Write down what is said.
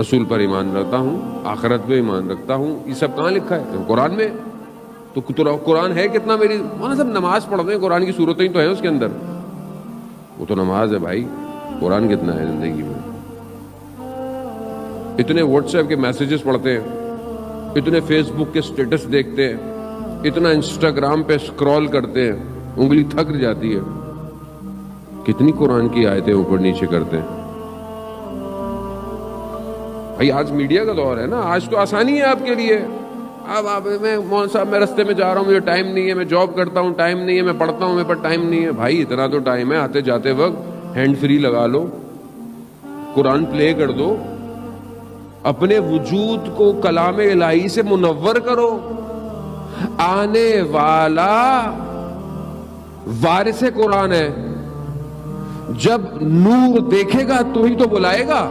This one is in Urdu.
رسول پر ایمان رکھتا ہوں، آخرت پہ ایمان رکھتا ہوں، یہ سب کہاں لکھا ہے؟ قرآن میں۔ تو قرآن ہے کتنا؟ میری مولانا صاحب نماز پڑھتے ہیں، قرآن کی صورتیں تو ہیں اس کے اندر، وہ تو نماز ہے بھائی، قرآن کتنا ہے زندگی میں؟ اتنے واٹس ایپ کے میسیجز پڑھتے ہیں، اتنے فیس بک کے سٹیٹس دیکھتے ہیں، اتنا انسٹاگرام پہ سکرول کرتے ہیں، انگلی تھک جاتی ہے، کتنی قرآن کی آیتیں اوپر نیچے کرتے ہیں بھائی۔ آج میڈیا کا دور ہے نا، آج تو آسانی ہے آپ کے لیے۔ اب میں مولانا صاحب میں رستے میں جا رہا ہوں، مجھے ٹائم نہیں ہے، میں جاب کرتا ہوں، ٹائم نہیں ہے، میں پڑھتا ہوں، میرے پاس ٹائم نہیں ہے۔ بھائی اتنا تو ٹائم ہے، آتے جاتے وقت ہینڈ فری لگا لو، قرآن پلے کر دو، اپنے وجود کو کلام الہی سے منور کرو۔ آنے والا وارث قرآن ہے، جب نور دیکھے گا تو ہی تو بلائے گا۔